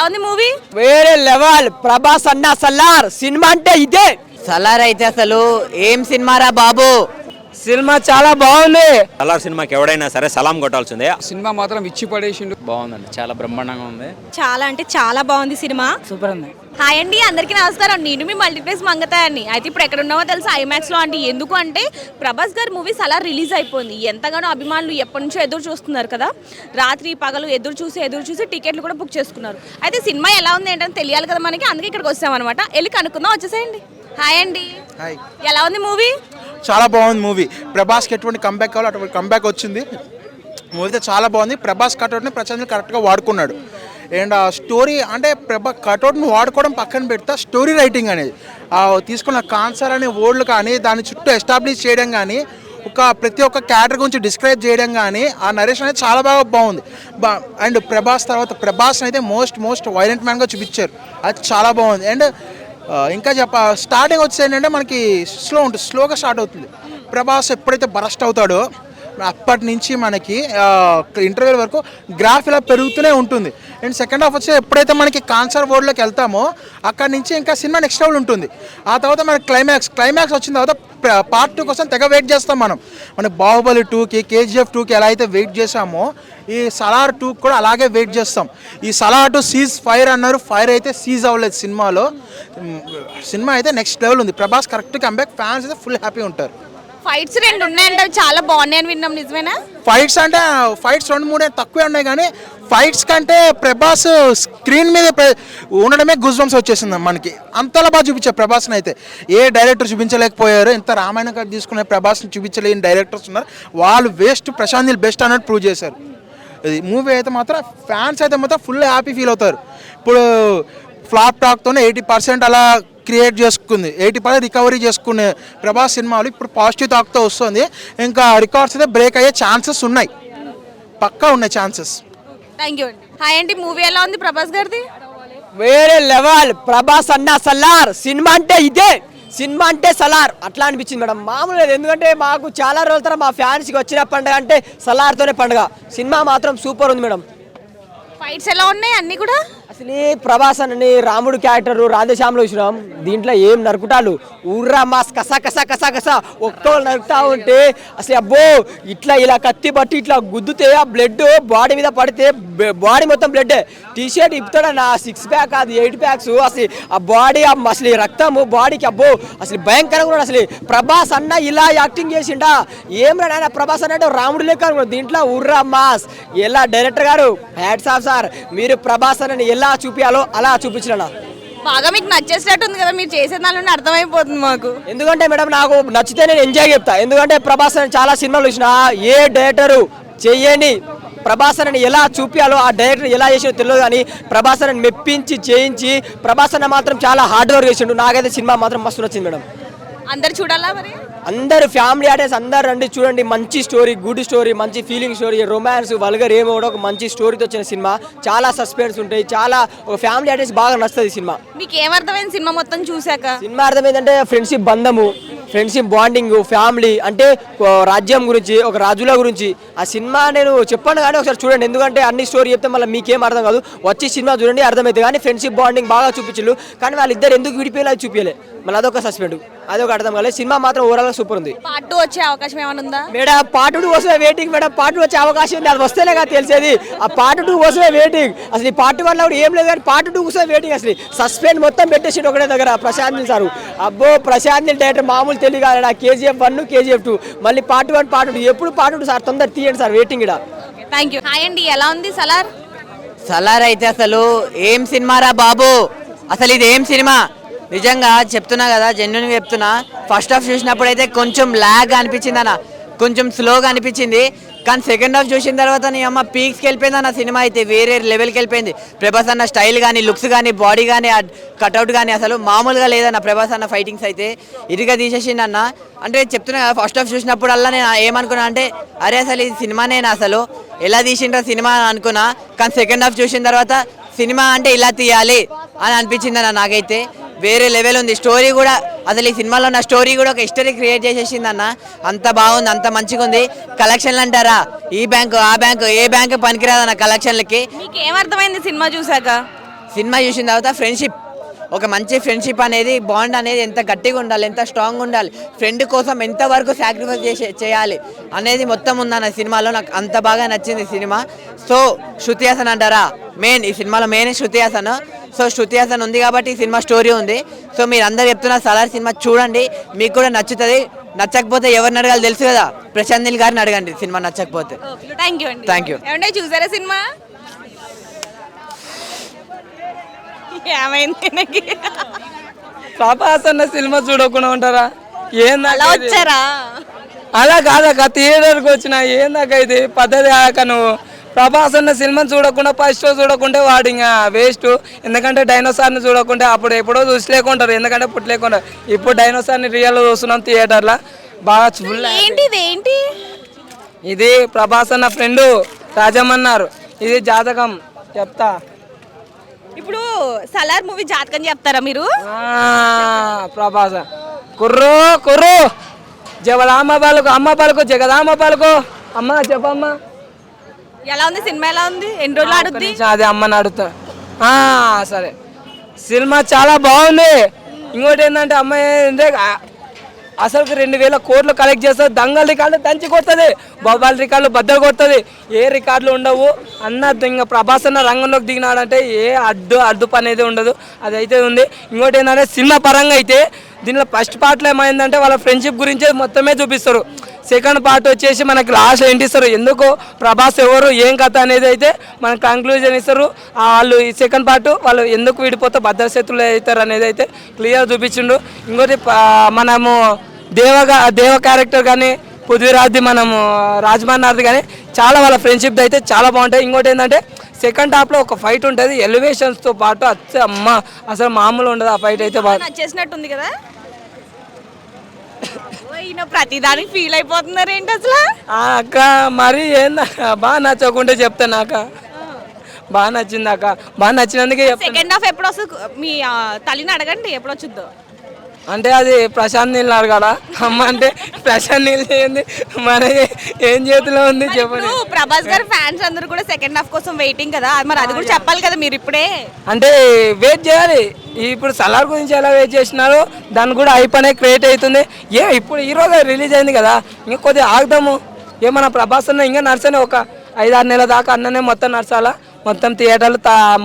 ఉంది మూవీ? వేరే లెవెల్. ప్రభాస్ అన్న సలార్ సినిమా అంటే ఇదే. సలార్ అయితే అసలు ఏం సినిమారా బాబు. సినిమా చాలా బాగుంది. సలార్ సినిమాకి ఎవడైనా సరే సలాం కొట్టాల్సిందే. సినిమా మాత్రం ఇచ్చి పడేసిండు. బాగుందండి, చాలా బ్రహ్మాండంగా ఉంది. చాలా అంటే చాలా బాగుంది సినిమా. సూపర్ ఉంది. హాయ్ అండి, అందరికీ నమస్కారం. నేను మీ మల్టీప్లెక్స్ మంగతాయని. అయితే ఇప్పుడు ఎక్కడ ఉన్నామో తెలుసా? ఐమాక్స్ లో అండి. ఎందుకు అంటే ప్రభాస్ గారి మూవీ సలార్ రిలీజ్ అయిపోయింది. ఎంతగానో అభిమానులు ఎప్పటి నుంచో ఎదురు చూస్తున్నారు కదా. రాత్రి పగలు ఎదురు చూసి టికెట్లు కూడా బుక్ చేసుకున్నారు. అయితే సినిమా ఎలా ఉంది ఏంటని తెలియాలి కదా మనకి. అందుకే ఇక్కడికి వచ్చామన్నమాట. వెళ్ళి కనుక్కుందాం, వచ్చేసేయండి. హాయ్ అండి, ఎలా ఉంది మూవీ? చాలా బాగుంది మూవీ. ప్రభాస్కి ఎటువంటి కంబ్యాక్ కావాలో అటువంటి కంబ్యాక్ వచ్చింది. మూవీ అయితే చాలా బాగుంది. ప్రభాస్ కటౌట్ని ప్రశాంత్ కరెక్ట్గా వాడుకున్నాడు. అండ్ ఆ స్టోరీ అంటే కటౌట్ని వాడుకోవడం పక్కన పెడితే స్టోరీ రైటింగ్ అనేది తీసుకున్న కాన్సర్ అనే వర్డ్లు కానీ దాని చుట్టూ ఎస్టాబ్లిష్ చేయడం కానీ ప్రతి ఒక్క క్యారెక్టర్ గురించి డిస్క్రైబ్ చేయడం కానీ ఆ నరేషన్ అనేది చాలా బాగా బాగుంది. అండ్ ప్రభాస్ అయితే మోస్ట్ వైలెంట్ మ్యాన్గా చూపించారు. అది చాలా బాగుంది. అండ్ ఇంకా స్టార్టింగ్ వచ్చేసి ఏంటంటే మనకి స్లోగా స్టార్ట్ అవుతుంది. ప్రభాస్ ఎప్పుడైతే బరస్ట్ అవుతాడో అప్పటి నుంచి మనకి ఇంటర్వ్యూల వరకు గ్రాఫ్ ఇలా పెరుగుతూనే ఉంటుంది. అండ్ సెకండ్ హాఫ్ వచ్చి ఎప్పుడైతే మనకి కాన్సర్ వర్డ్లోకి వెళ్తామో అక్కడి నుంచి ఇంకా సినిమా నెక్స్ట్ లెవెల్ ఉంటుంది. ఆ తర్వాత మనకి క్లైమాక్స్ వచ్చిన తర్వాత పార్ట్ 2 కోసం తెగ వెయిట్ చేస్తాం మన బాహుబలి 2కి KGF 2కి ఎలా అయితే వెయిట్ చేసామో ఈ సలార్ 2 కూడా అలాగే వెయిట్ చేస్తాం. ఈ సలార్ 2 సీజ్ ఫైర్ అన్నారు, ఫైర్ అయితే సీజ్ అవ్వలేదు సినిమాలో. సినిమా అయితే నెక్స్ట్ లెవెల్ ఉంది. ప్రభాస్ కరెక్ట్ కంబ్యాక్, ఫ్యాన్స్ అయితే ఫుల్ హ్యాపీ ఉంటారు. ఫైట్స్ 2 ఉన్నాయంటే చాలా బాగున్నాయని విన్నాం, నిజమేనా? ఫైట్స్ 2-3 తక్కువే ఉన్నాయి కానీ ఫైట్స్ కంటే ప్రభాస్ స్క్రీన్ మీద ఉండడమే గూస్ బంప్స్ వచ్చేసింది మనకి. అంతలా బాగా చూపించారు ప్రభాస్ని. అయితే ఏ డైరెక్టర్ చూపించలేకపోయారు. ఇంత రామాయణ కథ తీసుకునే ప్రభాస్ని చూపించలేని డైరెక్టర్స్ ఉన్నారు. వాళ్ళు వేస్ట్, ప్రశాంత్ నీల్ బెస్ట్ అన్నట్టు ప్రూవ్ చేశారు. ఇది మూవీ అయితే మాత్రం ఫ్యాన్స్ అయితే మాత్రం ఫుల్ హ్యాపీ ఫీల్ అవుతారు. ఇప్పుడు ఫ్లాప్ టాక్తోనే 80% అలా క్రియేట్ చేసుకుంది, 80% రికవరీ చేసుకునే ప్రభాస్ సినిమాలు ఇప్పుడు పాజిటివ్ టాక్తో వస్తుంది. ఇంకా రికార్డ్స్ అయితే బ్రేక్ అయ్యే ఛాన్సెస్ ఉన్నాయి, పక్కా ఉన్నాయి ఛాన్సెస్. థ్యాంక్ యూ అండి. హాయ్ అండి, మూవీ ఎలా ఉంది ప్రభాస్ గారిది? వేరే లెవెల్. ప్రభాస్ అన్న సలార్ సినిమా అంటే ఇదే. సినిమా అంటే సలార్ అట్లా అనిపించింది మేడం. మామూలు లేదు, ఎందుకంటే మాకు చాలా రోజుల తర్వాత మా ఫ్యాన్స్కి వచ్చిన పండుగ అంటే సలార్తోనే పండుగ. సినిమా మాత్రం సూపర్ ఉంది మేడం. ఫైట్స్ ఎలా ఉన్నాయి అన్ని కూడా? అసలు ప్రభాస్ అని రాముడు క్యారెక్టర్ రాధేశ్యామలో చూసినాం. దీంట్లో ఏం నరుకుటాలు, ఊర్రా మాస్ కసా కసా కసా కసా ఒక్కోళ్ళు నరుకుతా ఉంటే అసలు అబ్బో ఇలా ఇలా కత్తి పట్టి ఇట్లా గుద్దుతే ఆ బ్లడ్ బాడీ మీద పడితే బాడీ మొత్తం బ్లడ్. టీషర్ట్ ఇప్పుతాడు నా 6 ప్యాక్ అది 8 ప్యాక్స్. అసలు ఆ బాడీ అసలు రక్తము బాడీకి అబ్బో అసలు భయంకరంగా ఉన్నాడు. అసలు ప్రభాస్ అన్న ఇలా యాక్టింగ్ చేసిండా ఏం రాడు. ప్రభాస్ అన్నట్టు రాముడు లెక్క దీంట్లో ఊర్రా మాస్. ఎలా డైరెక్టర్ గారు హ్యాట్స్ ఆఫ్ సార్, మీరు ప్రభాస్ అన్నని ఎలా చూపించాలో అలా చూపించిన బాగా మీకు నచ్చేసినట్టు ఉంది కదా, మీరు చేసే దానిలో అర్థమైపోతుంది మాకు. ఎందుకంటే మేడం నాకు నచ్చితే నేను ఎంజాయ్ చెప్తా. ఎందుకంటే ప్రభాస్ అని చాలా సినిమాలు చూసిన, ఏ డైరెక్టరు చెయ్యని ప్రభాస్ అని ఎలా చూపించాలో ఆ డైరెక్టర్ ఎలా చేసినో తెలియదు కానీ ప్రభాస్ అని మెప్పించి చేయించి ప్రభాస్ అన్న మాత్రం చాలా హార్డ్ వర్క్ చేసిండు. నాకైతే సినిమా మాత్రం మస్తు నచ్చింది మేడం. అందరు చూడాలా మరి? అందరు ఫ్యామిలీ ఆర్టిస్ట్ అందరు రండి చూడండి. మంచి స్టోరీ, గుడ్ స్టోరీ, మంచి ఫీలింగ్ స్టోరీ, రొమాన్స్, వల్గర్ ఏమో కూడా ఒక మంచి స్టోరీతో వచ్చిన సినిమా. చాలా సస్పెన్స్ ఉంటాయి, చాలా ఒక ఫ్యామిలీ ఆర్టిస్ట్ బాగా నచ్చుతుంది సినిమా. మీకు ఏమర్థమైంది సినిమా మొత్తం చూసాక? సినిమా అర్థమైందంటే ఫ్రెండ్షిప్ బంధము, ఫ్రెండ్షిప్ బాండింగ్, ఫ్యామిలీ అంటే రాజ్యం గురించి, ఒక రాజుల గురించి. ఆ సినిమా నేను చెప్పాను కానీ ఒకసారి చూడండి. ఎందుకంటే అన్ని స్టోరీ చెప్తే మళ్ళీ మీకేం అర్థం కాదు. వచ్చి సినిమా చూడండి అర్థమవుతుంది. కానీ ఫ్రెండ్షిప్ బాండింగ్ బాగా చూపించు. కానీ వాళ్ళిద్దరు ఎందుకు విడిపోయేలా చూపించలే, మళ్ళీ అదొక సస్పెండ్, అదొక అర్థం కాలేదు. సినిమా మాత్రం ఓవరాల్ సూపర్ ఉంది. పార్ట్ 2 వచ్చే అవకాశం ఏమైనా ఉందా మేడం? పార్ట్ 2 కోసమే వెయిటింగ్ మేడం. పార్ట్ 2 వచ్చే అవకాశం ఉంది, అది వస్తేనే కదా తెలిసేది. ఆ పార్ట్ 2 కోసమే వెయిటింగ్. అసలు ఈ పార్ట్ 1 లో కూడా ఏం లేదు కానీ పార్ట్ 2 కోసమే వెయిటింగ్. అసలు సస్పెండ్ మొత్తం పెట్టేసి ఒకటే దగ్గర ప్రశాంత్ నీల్ సార్. అబ్బో ప్రశాంత్ నీల్ డైరెక్టర్ మామూలు తెలియదు. KGF 1, KGF 2 మళ్ళీ పార్ట్ 1, పార్ట్ 2 ఎప్పుడు పార్ట్ 2 సార్ తొందర తీయండి సార్, వెయిటింగ్ ఇక్కడ. Thank you. హాయ్ అండి, ఎలా ఉంది సలార్? సలార్ అయితే అసలు ఏం సినిమారా బాబు. అసలు ఇది ఏం సినిమా నిజంగా చెప్తున్నా కదా, జెన్యున్గా చెప్తున్నా. ఫస్ట్ హాఫ్ చూసినప్పుడు అయితే కొంచెం ల్యాగ్ అనిపించింది అన్న, కొంచెం స్లోగా అనిపించింది. కానీ సెకండ్ హాఫ్ చూసిన తర్వాత నీ అమ్మ పీక్స్కి వెళ్ళిపోయింది అన్న. సినిమా అయితే వేరే లెవెల్కి వెళ్ళిపోయింది. ప్రభాస్ అన్న స్టైల్ కానీ, లుక్స్ కానీ, బాడీ కానీ, కట్అవుట్ కానీ అసలు మామూలుగా లేదన్న. ప్రభాస్ అన్న ఫైటింగ్స్ అయితే ఇదిగా తీసేసింది అన్న. అంటే చెప్తున్నా కదా, ఫస్ట్ హాఫ్ చూసినప్పుడల్లా నేను ఏమనుకున్నా అంటే అరే అసలు ఇది సినిమానేనా, అసలు ఎలా తీసిండ్రా సినిమా అనుకున్నా. కానీ సెకండ్ హాఫ్ చూసిన తర్వాత సినిమా అంటే ఇలా తీయాలి అని అనిపించింది అన్న. నాకైతే వేరే లెవెల్ ఉంది. స్టోరీ కూడా అసలు ఈ సినిమాలో ఉన్న స్టోరీ కూడా ఒక హిస్టరీ క్రియేట్ చేసేసింది అన్న. అంత బాగుంది, అంత మంచిగా ఉంది. కలెక్షన్లు అంటారా, ఈ బ్యాంకు ఆ బ్యాంకు ఏ బ్యాంకు పనికిరాదన్న కలెక్షన్లకి. మీకు ఏమర్థమైంది సినిమా చూసాక? సినిమా చూసిన తర్వాత ఫ్రెండ్షిప్, ఒక మంచి ఫ్రెండ్షిప్ అనేది, బాండ్ అనేది ఎంత గట్టిగా ఉండాలి, ఎంత స్ట్రాంగ్ ఉండాలి, ఫ్రెండ్ కోసం ఎంతవరకు సాక్రిఫైస్ చేయాలి అనేది మొత్తం ఉందన్న సినిమాలో. నాకు అంత బాగా నచ్చింది సినిమా. సో శృతి హాసన్ అంటారా మెయిన్, ఈ సినిమాలో మెయిన్ శృతి హాసన్. సో శృతి హాసన్ ఉంది కాబట్టి ఈ సినిమా స్టోరీ ఉంది. సో మీరు అందరు చెప్తున్న సలార్ సినిమా చూడండి, మీకు కూడా నచ్చుతుంది. నచ్చకపోతే ఎవరిని అడగాలి తెలుసు కదా, ప్రశాంత్ నీల్ గారిని అడగండి సినిమా నచ్చకపోతే. థ్యాంక్ యూ అండి. Thank you. ఏమంటే చూసారా సినిమా? ఏమైంది నాకు? ప్రభాస్ అన్న సినిమా చూడకుండా ఉంటారా? అలా వచ్చారా? అలా కాదక్క, థియేటర్కి వచ్చిన ఏందాక ఇది పద్ధతి కాక. నువ్వు ప్రభాస్ అన్న సినిమా చూడకుండా ఫస్ట్ షో చూడకుంటే వాడు ఇంకా వేస్ట్. ఎందుకంటే డైనోసార్ని చూడకుంటే అప్పుడు ఎప్పుడో చూసలేకుంటారు, ఎందుకంటే పుట్టలేకుంటారు. ఇప్పుడు డైనోసార్ని రియల్ చూస్తున్నాం థియేటర్లో, బాగా ఫుల్. ఏంటి ఇది ప్రభాస్ అన్న ఫ్రెండు రాజమన్నారు, ఇది జాతకం చెప్తా. ఇప్పుడు సలార్ మూవీ జాతకం చెప్తారా మీరు? ప్రభాస్ కుర్రో కుర్రో జగదామ పాలకు, అమ్మ పాలకు, జగదామ పాలకు. అమ్మ చెప్పమ్మా, ఎలా ఉంది సినిమా? ఎలా ఉంది? ఎన్ని రోజులు ఆడుద్ది? అదే అమ్మని అడుగుతా. సరే, సినిమా చాలా బాగుంది. ఇంకోటి ఏంటంటే అమ్మాయి అసలు 2000 కోట్లు కలెక్ట్ చేస్తుంది. దంగల్ రికార్డు దంచి కొడుతుంది, బొబ్బాల్ రికార్డులు బద్దలు కొడుతుంది, ఏ రికార్డులు ఉండవు అన్న. ఇంకా ప్రభాస్ అన్న రంగంలోకి దిగినాడంటే ఏ అడ్డు పని అయితే ఉండదు, అదైతే ఉంది. ఇంకోటి ఏంటంటే సినిమా పరంగా అయితే దీనిలో ఫస్ట్ పార్ట్లో ఏమైందంటే వాళ్ళ ఫ్రెండ్షిప్ గురించే మొత్తమే చూపిస్తారు. సెకండ్ పార్ట్ వచ్చేసి మనకి లాస్ట్ ఏంటి ఇస్తారు, ఎందుకు ప్రభాస్ ఎవరు ఏం కథ అనేది అయితే మనకు కంక్లూజన్ ఇస్తారు. వాళ్ళు ఈ సెకండ్ పార్ట్ వాళ్ళు ఎందుకు విడిపోతే భద్రశత్రులు అవుతారు అనేది అయితే క్లియర్ చూపించిండు. ఇంకోటి మనము దేవ క్యారెక్టర్ కానీ పృథ్వీరాజ్ది మనము రాజమన్నార్ది కానీ చాలా వాళ్ళ ఫ్రెండ్షిప్ అయితే చాలా బాగుంటాయి. ఇంకోటి ఏంటంటే సెకండ్ హాఫ్లో ఒక ఫైట్ ఉంటుంది ఎలివేషన్స్తో పాటు, అమ్మ అసలు మామూలు ఉండదు ఆ ఫైట్ అయితే. బాగా నచ్చేసినట్టుంది కదా? ఈయన ప్రతిదానికి ఫీల్ అయిపోతున్నారు ఏంటి అసలు? అక్క మరి ఏందా బాగా నచ్చకుంటే చెప్తాను అక్క, బాగా నచ్చింది అక్క, బాగా నచ్చినందుకే చెప్తాను. సెకండ్ హాఫ్ ఎప్పుడు వస్తుంది? మీ తల్లిని అడగండి ఎప్పుడు వచ్చుద్దో. అంటే అది ప్రశాంత్ నీళ్ళు అడగాల, అమ్మ అంటే ప్రశాంత్ నీళ్ళు ఏంది మన ఏం చేతిలో ఉంది చెప్పండి. ఇప్పుడు ప్రభాస్ గారు ఫ్యాన్స్ అందరూ కూడా సెకండ్ హాఫ్ కోసం వెయిటింగ్ కదా, మరి అది కూడా చెప్పాలి కదా మీరు ఇప్పుడే. అంటే వెయిట్ చేయాలి. ఇప్పుడు సలార్ గురించి ఎలా వెయిట్ చేసినారో దాన్ని కూడా హైప్ అనేది క్రియేట్ అవుతుంది. ఇప్పుడు ఈరోజు రిలీజ్ అయింది కదా, ఇంకా కొద్దిగా ఆగుదాము. ఏమన్నా ప్రభాస్ అన్న ఇంకా నడిచానే ఒక 5-6 నెలల దాకా అన్ననే మొత్తం నడచాలా, మొత్తం థియేటర్లు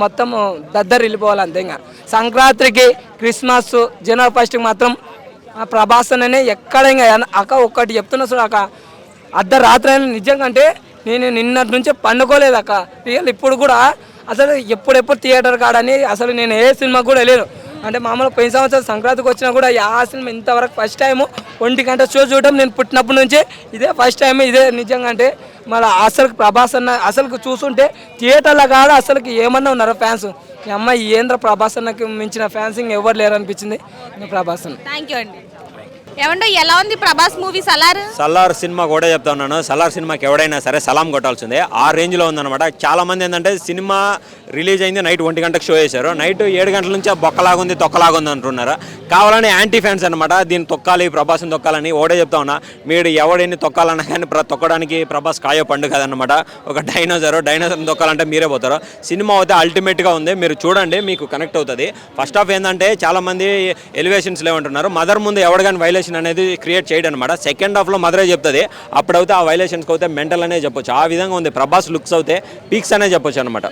మొత్తం దద్దరు వెళ్ళిపోవాలి అంతే. ఇంకా సంక్రాంతికి, క్రిస్మస్, జనవరి 1కి మాత్రం ఆ ప్రభాస్ అనే ఎక్కడ ఇంకా అక్క ఒక్కటి చెప్తున్నా చూడు అక్క, అర్ధరాత్రి అయినా నిజంగా అంటే నేను నిన్నటి నుంచే పండుకోలేదు అక్క రియల్. ఇప్పుడు కూడా అసలు ఎప్పుడెప్పుడు థియేటర్ కాడని అసలు నేను ఏ సినిమా కూడా వెళ్ళాను. అంటే మామూలుగా పోయిన సంవత్సరం సంక్రాంతికి వచ్చినా కూడా ఆ సినిమా ఇంతవరకు ఫస్ట్ టైము 1 గంట షో చూడడం నేను పుట్టినప్పటి నుంచే ఇదే ఫస్ట్ టైం. ఇదే నిజంగా అంటే మళ్ళీ అసలు ప్రభాస్ అన్న అసలు చూస్తుంటే థియేటర్లో కాడ అసలుకి ఏమన్నా ఉన్నారా ఫ్యాన్స్, ఈ అమ్మాయి ఏంద్ర ప్రభాస్ అన్నకి మించిన ఫ్యాన్స్ ఎవరు లేరు అనిపించింది ప్రభాస్ అన్న. థ్యాంక్ యూ అండి. ఏమంటే ఎలా ఉంది ప్రభాస్ మూవీ సలార్? సలార్ సినిమా కూడా చెప్తా ఉన్నాను. సలార్ సినిమాకి ఎవడైనా సరే సలాం కొట్టాల్సిందే, ఆ రేంజ్లో ఉందన్నమాట. చాలామంది ఏంటంటే సినిమా రిలీజ్ అయింది నైట్ 1 గంటకు షో చేశారు, నైట్ 7 గంటల నుంచి బొక్కలాగుంది తొక్కలాగుంది అంటున్నారు. కావాలని యాంటీ ఫ్యాన్స్ అనమాట, దీన్ని తొక్కాలి ప్రభాస్ని తొక్కాలని. ఓడే చెప్తా ఉన్నా, మీరు ఎవడిని తొక్కాలన్నా కానీ తొక్కడానికి ప్రభాస్ కాయో పండు కదనమాట. ఒక డైనోసార్ని తొక్కాలంటే మీరే పోతారు. సినిమా అయితే అల్టిమేట్గా ఉంది, మీరు చూడండి మీకు కనెక్ట్ అవుతుంది. ఫస్ట్ హాఫ్ ఏంటంటే చాలామంది ఎలివేషన్స్ లేవంటున్నారు, మదర్ ముందు ఎవడు కానీ వైలేషన్ అనేది క్రియేట్ చేయడం అనమాట. సెకండ్ హాఫ్లో మదరే చెప్తుంది, అప్పుడైతే ఆ వైలేషన్స్కి అయితే మెంటల్ అనే చెప్పొచ్చు. ఆ విధంగా ఉంది. ప్రభాస్ లుక్స్ అయితే పీక్స్ అనే చెప్పొచ్చు అనమాట.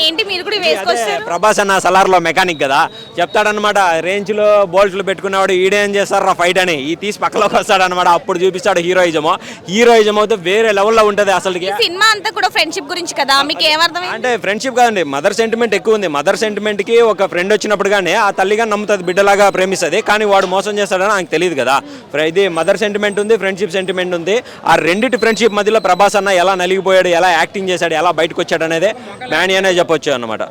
ఏంటి మీరు కూడా వేసుకొచ్చారు? ప్రభాస్ అన్న సలార్లో మెకానిక్ కదా, చెప్తాడనమాట రేంజ్లో బోల్ట్లు పెట్టుకున్నవాడు ఈడేం చేస్తారా ఫైట్ అని, ఈ తీసి పక్కలోకి వస్తాడనమాట. అప్పుడు చూపిస్తాడు హీరోయిజం అయితే వేరే లెవెల్లో ఉంటుంది. అసలు సినిమా అంతా కూడా ఫ్రెండ్షిప్ గురించి కదా, మీకు ఏమర్థం? అంటే ఫ్రెండ్షిప్ కాదండి, మదర్ సెంటిమెంట్ ఎక్కువ ఉంది. మదర్ సెంటిమెంట్ కి ఒక ఫ్రెండ్ వచ్చినప్పుడు కానీ ఆ తల్లిగా నమ్ముతుంది, బిడ్డలాగా ప్రేమిస్తుంది. కానీ వాడు మోసం చేస్తాడని నాకు తెలియదు కదా. ఇది మదర్ సెంటిమెంట్ ఉంది, ఫ్రెండ్షిప్ సెంటిమెంట్ ఉంది. ఆ రెండింటి ఫ్రెండ్షిప్ మధ్యలో ప్రభాస్ అన్న ఎలా నలిగిపోయాడు, ఎలా యాక్టింగ్ చేశాడు, ఎలా బయటకు వచ్చాడు అనేది మ్యానీ అనే చెప్పొచ్చు అన్నమాట.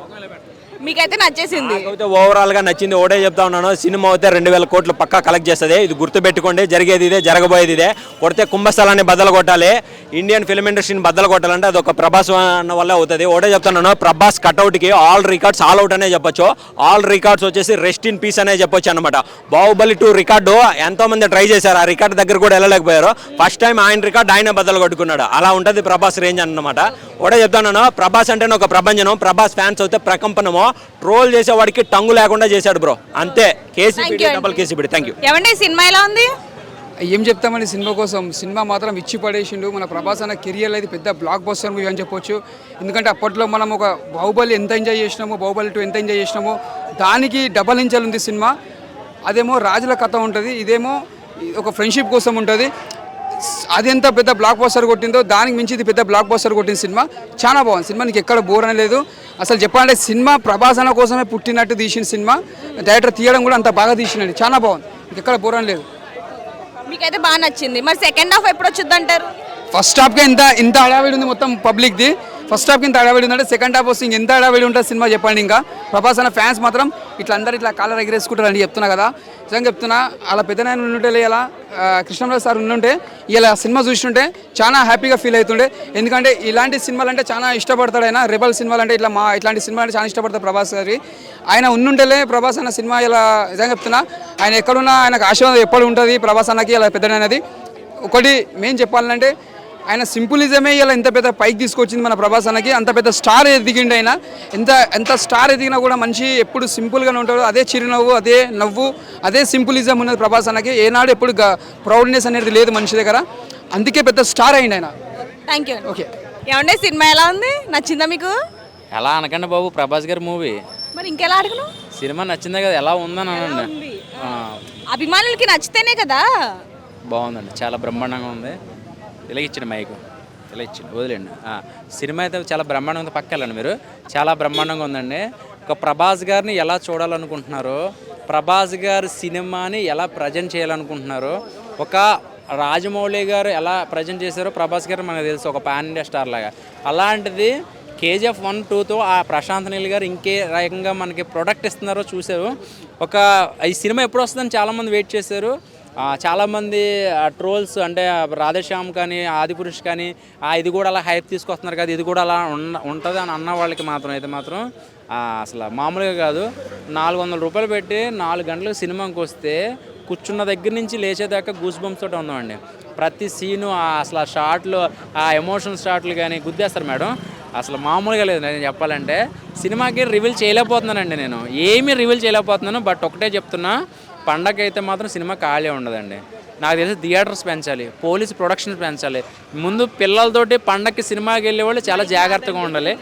మీకైతే నచ్చేసింది? అయితే ఓవరాల్ గా నచ్చింది. ఒకటే చెప్తా ఉన్నాను, సినిమా అయితే 2000 కోట్లు పక్కా కలెక్ట్ చేస్తుంది. ఇది గుర్తుపెట్టుకోండి, జరిగేది ఇదే, జరగబోయేది ఇదే. కొడితే కుంభస్థలాన్ని బద్దలు కొట్టాలి. ఇండియన్ ఫిల్మ్ ఇండస్ట్రీని బద్దలు కొట్టాలంటే అది ఒక ప్రభాస్ అన్న వల్ల అవుతుంది. ఒకటే చెప్తున్నాను, ప్రభాస్ కట్అవుట్కి ఆల్ రికార్డ్స్ ఆల్ అవుట్ అనే చెప్పొచ్చు. ఆల్ రికార్డ్స్ వచ్చేసి రెస్ట్ ఇన్ పీస్ అనే చెప్పొచ్చు అనమాట. బాహుబలి 2 రికార్డు ఎంతో మంది ట్రై చేశారు, ఆ రికార్డు దగ్గర కూడా వెళ్ళలేకపోయారు. ఫస్ట్ టైం ఆయన రికార్డు ఆయన బద్దలు కొట్టుకున్నాడు. అలా ఉంటుంది ప్రభాస్ రేంజ్ అన్నమాట. ఒకటే చెప్తున్నాను, ప్రభాస్ అంటేనే ఒక ప్రపంచం. ప్రభాస్ ఫ్యాన్స్ అయితే ప్రకంపనము. ట్రోల్ చేసేవాడికి టంగు లేకుండా చేశాడు బ్రో, అంతే. KCP double KCP. Thank you. ఏమండి సినిమా ఎలా ఉంది? ఏం చెప్తామండి సినిమా కోసం, సినిమా మాత్రం ఇచ్చి పడేసిండు. మన ప్రభాస్ అన్న కెరియర్లో అయితే పెద్ద బ్లాక్ బస్టర్ మూవీ అని చెప్పొచ్చు. ఎందుకంటే అప్పట్లో మనం ఒక బాహుబలి ఎంత ఎంజాయ్ చేసినామో, బాహుబలి 2 ఎంత ఎంజాయ్ చేసినామో దానికి డబల్ ఎంజాయ్ ఉంది సినిమా. అదేమో రాజుల కథ ఉంటుంది, ఇదేమో ఒక ఫ్రెండ్షిప్ కోసం ఉంటుంది. అది ఎంత పెద్ద బ్లాక్ బస్టర్ కొట్టిందో దానికి మించి ఇది పెద్ద బ్లాక్ బస్టర్ కొట్టిన సినిమా. చాలా బాగుంది సినిమా, నీకు ఎక్కడ బోర్ అనేది. అసలు చెప్పాలంటే సినిమా ప్రభాస్ అన్న కోసమే పుట్టినట్టు తీసిన సినిమా. డైరెక్టర్ తీయడం కూడా అంత బాగా తీసినది, చాలా బాగుంది, నీకు ఎక్కడ బోర్ లేదు. మీకైతే బాగా నచ్చింది. మరి సెకండ్ హాఫ్ ఎప్పుడు వచ్చింది అంటారు? ఫస్ట్ హాఫ్కి ఇంత హడావిడి ఉంది మొత్తం పబ్లిక్ది. ఫస్ట్ హాఫ్కి ఇంత హడావిడి ఉందంటే సెకండ్ హాఫ్ వస్తే ఎంత హడావిడి ఉంటుంది సినిమా చెప్పండి. ఇంకా ప్రభాస్ అన్న ఫ్యాన్స్ మాత్రం ఇట్లా అందరు ఇట్లా కాలర్ ఎగరేసుకుంటారు అని చెప్తున్నా కదా. నిజంగా చెప్తున్నా, అలా పెద్దనాయన ఉంటే ఇలా కృష్ణరాజు సార్ ఉండుంటే ఇలా సినిమా చూస్తుంటే చాలా హ్యాపీగా ఫీల్ అవుతుండే. ఎందుకంటే ఇలాంటి సినిమాలు అంటే చాలా ఇష్టపడతాడు ఆయన. రెబల్ సినిమాలు అంటే ఇట్లాంటి సినిమాలు అంటే చాలా ఇష్టపడతాడు ప్రభాస్ గారి. ఆయన ఉండుంటేలే ప్రభాస్ అన్న సినిమా ఇలా నిజంగా చెప్తున్నా, ఆయన ఎక్కడున్నా ఆయనకు ఆశీర్వాదం ఎప్పుడు ఉంటుంది ప్రభాస్ అన్నకి ఇలా పెద్దనైనది. ఒకటి మెయిన్ చెప్పాలంటే ఆయన సింపులిజమే ఇలా ఎంత పెద్ద పైకి తీసుకొచ్చింది మన ప్రభాస్ అన్నకి. అంత పెద్ద స్టార్ ఎదిగిండి ఆయన. ఎంత స్టార్ ఎదిగినా కూడా మనిషి ఎప్పుడు సింపుల్గానే ఉంటాడు. అదే చిరునవ్వు, అదే నవ్వు, అదే సింపులిజం ఉన్నది ప్రభాస్ అన్నకి. ఏనాడు ఎప్పుడు ప్రౌడ్నెస్ అనేది లేదు మనిషి దగ్గర. అందుకే పెద్ద స్టార్ అయింది ఆయన. Thank you. ఓకే, ఏమండి సినిమా ఎలా ఉంది? నచ్చిందా మీకు? ఎలా అనకండి బాబు, ప్రభాస్ గారి మూవీ మరి ఇంకెలా అడగను? సినిమా నచ్చిందే కదా, ఎలా ఉందని అనండి. అభిమానులకి నచ్చితేనే కదా. బాగుందండి, చాలా బ్రహ్మాండంగా ఉంది. ఇలా ఇచ్చిండు మైకు, ఇలా ఇచ్చిండు, వదిలేండి. సినిమా అయితే చాలా బ్రహ్మాండంగా ఉంది. పక్కెళ్ళండి మీరు, చాలా బ్రహ్మాండంగా ఉందండి. ఒక ప్రభాస్ గారిని ఎలా చూడాలనుకుంటున్నారో, ప్రభాస్ గారి సినిమాని ఎలా ప్రజెంట్ చేయాలనుకుంటున్నారో, ఒక రాజమౌళి గారు ఎలా ప్రజెంట్ చేశారో ప్రభాస్ గారు మనకు తెలుసు, ఒక పాన్ ఇండియా స్టార్ లాగా. అలాంటిది KGF 1, 2తో ఆ ప్రశాంత్ నీల్ గారు ఇంకే రకంగా మనకి ప్రొడక్ట్ ఇస్తున్నారో చూశారు. ఈ సినిమా ఎప్పుడు వస్తుందని చాలామంది వెయిట్ చేశారు. చాలామంది ట్రోల్స్ అంటే రాధేశ్యామ్ కానీ ఆదిపురుష్ కానీ ఇది కూడా అలా హైప్ తీసుకొస్తున్నారు కదా, ఇది కూడా అలా ఉంటుంది అని అన్న వాళ్ళకి మాత్రం అయితే మాత్రం అసలు మామూలుగా కాదు. 400 రూపాయలు పెట్టి 4 గంటలకు సినిమాకి వస్తే కూర్చున్న దగ్గర నుంచి లేచేదాకా గూస్ బంప్స్ తోటి ఉందామండి. ప్రతి సీను అసలు ఆ షాట్లు, ఆ ఎమోషనల్ షాట్లు కానీ గుద్దేస్తారు మేడం. అసలు మామూలుగా లేదు. నేను చెప్పాలంటే సినిమాకి రివీల్ చేయలేకపోతున్నానండి, నేను ఏమీ రివీల్ చేయలేకపోతున్నాను. బట్ ఒకటే చెప్తున్నా, పండగ అయితే మాత్రం సినిమా ఖాళీ ఉండదండి. నాకు తెలిసి థియేటర్స్ పెంచాలి, పోలీస్ ప్రొడక్షన్స్ పెంచాలి. ముందు పిల్లలతోటి పండగకి సినిమాకి వెళ్ళే వాళ్ళు చాలా జాగ్రత్తగా ఉండాలి.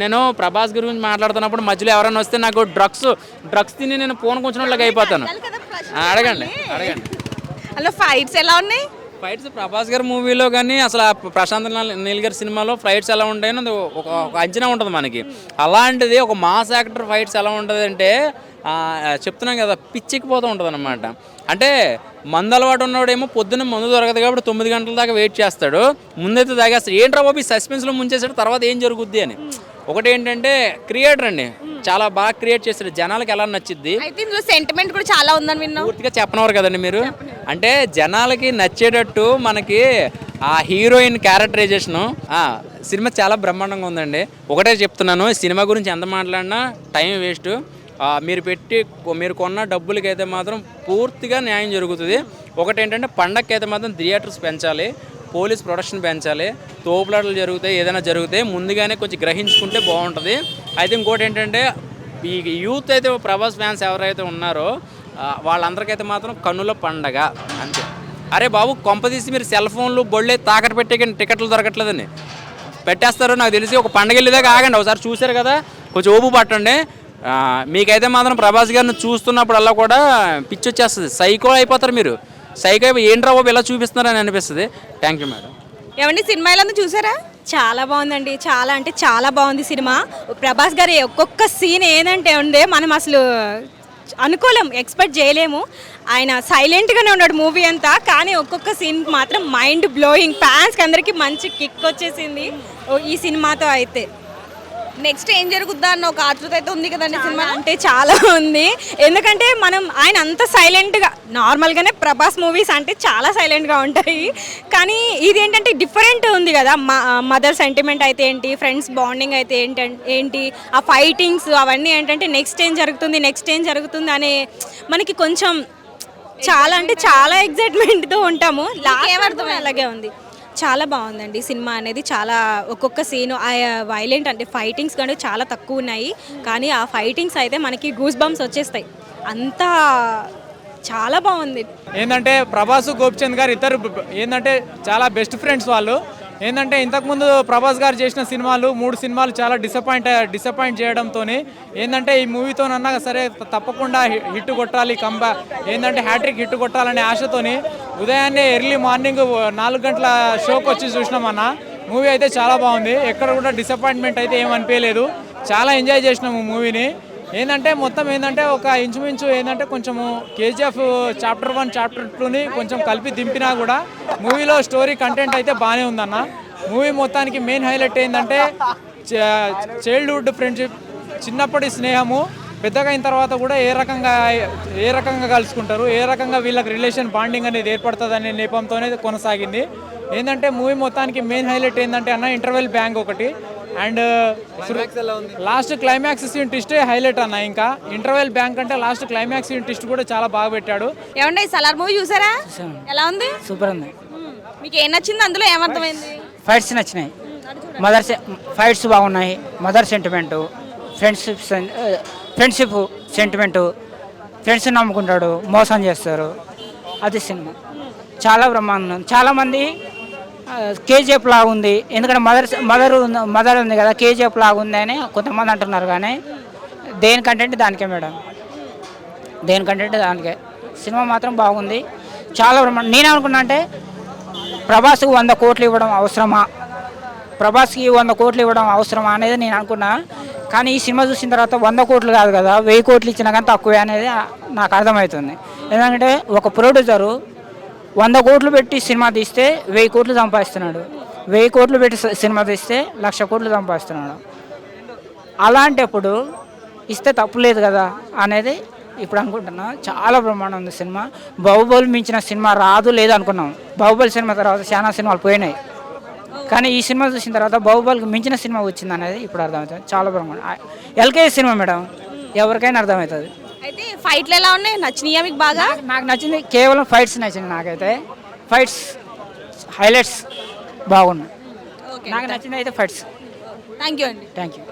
నేను ప్రభాస్ గురించి మాట్లాడుతున్నప్పుడు మధ్యలో ఎవరైనా వస్తే నాకు డ్రగ్స్ తిని నేను పూనుకొచ్చిన వాళ్ళకి అయిపోతాను. అడగండి. అలా ఫైట్స్ ఎలా ఉన్నాయి? ఫైట్స్ ప్రభాస్ గారి మూవీలో కానీ అసలు ప్రశాంత్ నీల్ గారి సినిమాలో ఫైట్స్ ఎలా ఉంటాయని ఒక అంచనా ఉంటుంది మనకి. అలాంటిది ఒక మాస్ యాక్టర్ ఫైట్స్ ఎలా ఉంటుంది అంటే చెప్తున్నాం కదా, పిచ్చికిపోతూ ఉంటుంది అనమాట. అంటే మందు అలవాటు ఉన్నవాడేమో పొద్దున్న మందు దొరకదు కాబట్టి 9 గంటల దాకా వెయిట్ చేస్తాడు, ముందైతే తాగేస్తాడు. ఏంట్రా బాబు సస్పెన్స్లో ముంచేసాడు, తర్వాత ఏం జరుగుద్ది అని. ఒకటి ఏంటంటే క్రియేటర్ అండి, చాలా బాగా క్రియేట్ చేస్తాడు, జనాలకి ఎలా నచ్చిద్ది. అయితే ఇందులో సెంటిమెంట్ కూడా చాలా ఉందని విన్నాం. పూర్తిగా చెప్పనవారు కదండి మీరు. అంటే జనాలకి నచ్చేటట్టు మనకి ఆ హీరోయిన్ క్యారెక్టరైజేషను సినిమా చాలా బ్రహ్మాండంగా ఉందండి. ఒకటే చెప్తున్నాను, సినిమా గురించి ఎంత మాట్లాడినా టైం వేస్ట్. మీరు కొన్న డబ్బులకి అయితే మాత్రం పూర్తిగా న్యాయం జరుగుతుంది. ఒకటి ఏంటంటే పండగకి అయితే మాత్రం థియేటర్స్ పెంచాలి, పోలీస్ ప్రొడక్షన్ పెంచాలి, తోపులాటలు జరుగుతాయి, ఏదైనా జరుగుతాయి ముందుగానే కొంచెం గ్రహించుకుంటే బాగుంటుంది. అయితే ఇంకోటి ఏంటంటే ఈ యూత్ అయితే ప్రభాస్ ఫ్యాన్స్ ఎవరైతే ఉన్నారో వాళ్ళందరికైతే మాత్రం కన్నుల పండగ అంతే. అరే బాబు కొంపదీసి మీరు సెల్ ఫోన్లు బొళ్ళే తాకట్టు పెట్టే కానీ టికెట్లు దొరకట్లేదని పెట్టేస్తారు. నాకు తెలిసి ఒక పండగ వెళ్ళేదాకా ఆగండి, ఒకసారి చూశారు కదా, కొంచెం ఓపు పట్టండి. మీకైతే మాత్రం ప్రభాస్ గారిని చూస్తున్నప్పుడల్లా కూడా పిచ్చి వచ్చేస్తుంది, సైకో అయిపోతారు మీరు. సైకో అయిపోయి ఏంట్రా బాబు ఇలా చూపిస్తున్నారని అనిపిస్తుంది. Thank you madam. ఏమండి సినిమా ఎలా ఉంది, చూసారా? చాలా బాగుందండి, చాలా అంటే చాలా బాగుంది సినిమా. ప్రభాస్ గారి ఒక్కొక్క సీన్ ఏదంటే ఉండే మనం అసలు అనుకోలేం, ఎక్స్పెక్ట్ చేయలేము. ఆయన సైలెంట్గానే ఉన్నాడు మూవీ అంతా, కానీ ఒక్కొక్క సీన్ మాత్రం మైండ్ బ్లోయింగ్. ఫ్యాన్స్కి అందరికీ మంచి కిక్ వచ్చేసింది ఈ సినిమాతో. అయితే నెక్స్ట్ ఏం జరుగుద్దా అన్న ఒక ఆతృత అయితే ఉంది కదండి సినిమా. అంటే చాలా ఉంది, ఎందుకంటే మనం ఆయన అంత సైలెంట్గా నార్మల్గానే ప్రభాస్ మూవీస్ అంటే చాలా సైలెంట్గా ఉంటాయి, కానీ ఇది ఏంటంటే డిఫరెంట్ ఉంది కదా. మదర్ సెంటిమెంట్ అయితే ఏంటి, ఫ్రెండ్స్ బాండింగ్ అయితే ఏంటి, ఆ ఫైటింగ్స్ అవన్నీ ఏంటంటే నెక్స్ట్ ఏం జరుగుతుంది అనే మనకి కొంచెం చాలా అంటే చాలా ఎగ్జైట్మెంట్తో ఉంటాము. లాస్ట్ అలాగే ఉంది. చాలా బాగుందండి సినిమా అనేది. చాలా ఒక్కొక్క సీను వైలెంట్ అంటే ఫైటింగ్స్ కానీ చాలా తక్కువ ఉన్నాయి, కానీ ఆ ఫైటింగ్స్ అయితే మనకి గూస్ బంప్స్ వచ్చేస్తాయి. అంతా చాలా బాగుంది. ఏంటంటే ప్రభాస్ గోపిచంద్ గారు ఇద్దరు ఏంటంటే చాలా బెస్ట్ ఫ్రెండ్స్ వాళ్ళు. ఏంటంటే ఇంతకుముందు ప్రభాస్ గారు చేసిన సినిమాలు 3 సినిమాలు చాలా డిసప్పాయింట్ చేయడంతో ఏంటంటే ఈ మూవీతోనన్నా సరే తప్పకుండా హిట్ కొట్టాలి, ఏంటంటే హ్యాట్రిక్ హిట్ కొట్టాలనే ఆశతోని ఉదయాన్నే ఎర్లీ మార్నింగ్ 4 గంటల షోకి వచ్చి చూసినామన్న. మూవీ అయితే చాలా బాగుంది, ఎక్కడ కూడా డిసప్పాయింట్మెంట్ అయితే ఏమనిపించలేదు, చాలా ఎంజాయ్ చేసినాము మూవీని. ఏంటంటే మొత్తం ఏంటంటే ఒక ఇంచుమించు ఏంటంటే కొంచెము కేజీఎఫ్ చాప్టర్ 1 చాప్టర్ 2ని కొంచెం కలిపి దింపినా కూడా మూవీలో స్టోరీ కంటెంట్ అయితే బాగానే ఉందన్న. మూవీ మొత్తానికి మెయిన్ హైలైట్ ఏంటంటే చైల్డ్హుడ్ ఫ్రెండ్షిప్, చిన్నప్పటి స్నేహము పెద్దగా అయిన తర్వాత కూడా ఏ రకంగా కలుసుకుంటారు, ఏ రకంగా వీళ్ళకి రిలేషన్ బాండింగ్ అనేది ఏర్పడుతుంది అనే నేపంతోనే కొనసాగింది. ఏంటంటే మూవీ మొత్తానికి మెయిన్ హైలైట్ ఏంటంటే అన్న ఇంటర్వెల్ బ్యాంక్ ఒకటి, అండ్ లాస్ట్ క్లైమాక్స్ సీన్ ట్విస్టే హైలైట్ అన్న. ఇంకా ఇంటర్వెల్ బ్యాంక్ అంటే లాస్ట్ క్లైమాక్స్ సీన్ ట్విస్ట్ కూడా చాలా బాగా పెట్టాడు. ఏమండి సలార్ మూవీ చూసారా? ఎలా ఉంది? సూపర్ ఉంది. మీకు ఏం నచ్చింది, అందులో ఏమర్థమైంది? ఫైట్స్ నచ్చినాయి, ఫైట్స్ బాగున్నాయి, mother sentiment, friendship sentiment, friends నమ్ముకుంటాడు, మోసం చేస్తారు, అది సినిమా చాలా బ్రహ్మాండం. చాలామంది కేజీఎఫ్ లాగా ఉంది, ఎందుకంటే మదర్ ఉంది కదా, కేజీఎఫ్ లాగా ఉంది అని కొంతమంది అంటున్నారు, కానీ దేని కంటెంట్ దానికే మేడం, దేని కంటెంట్ దానికే. సినిమా మాత్రం బాగుంది, చాలా బ్రహ్మాండం. నేను అనుకున్నా అంటే ప్రభాస్కి 100 కోట్లు ఇవ్వడం అవసరమా, ప్రభాస్కి 100 కోట్లు ఇవ్వడం అవసరమా అనేది నేను అనుకున్నా, కానీ ఈ సినిమా చూసిన తర్వాత 100 కోట్లు కాదు కదా, 1000 కోట్లు ఇచ్చినా కానీ తక్కువే అనేది నాకు అర్థమవుతుంది. ఎందుకంటే ఒక ప్రొడ్యూసరు 100 కోట్లు పెట్టి సినిమా తీస్తే 1000 కోట్లు సంపాదిస్తున్నాడు, 1000 కోట్లు పెట్టి సినిమా తీస్తే 1,00,000 కోట్లు సంపాదిస్తున్నాడు. అలాంటప్పుడు ఇస్తే తప్పులేదు కదా అనేది ఇప్పుడు అనుకుంటున్నా. చాలా బ్రహ్మాండం ఉంది సినిమా. బాహుబలి మించిన సినిమా రాదు లేదు అనుకున్నాం, బాహుబలి సినిమా తర్వాత చాలా సినిమాలు పోయినాయి, కానీ ఈ సినిమా చూసిన తర్వాత బాహుబలికి మించిన సినిమా వచ్చింది అనేది ఇప్పుడు అర్థమవుతుంది. చాలా బ్రహ్మాండం. ఎల్కేజీ సినిమా మేడం, ఎవరికైనా అర్థమవుతుంది. అయితే ఫైట్లు ఎలా ఉన్నాయి, నచ్చినాయా మీకు బాగా? నాకు నచ్చింది కేవలం ఫైట్స్ నచ్చింది. నాకైతే ఫైట్స్ హైలైట్స్ బాగున్నాయి. నాకు నచ్చింది అయితే ఫైట్స్. థ్యాంక్ యూ అండి. Thank you.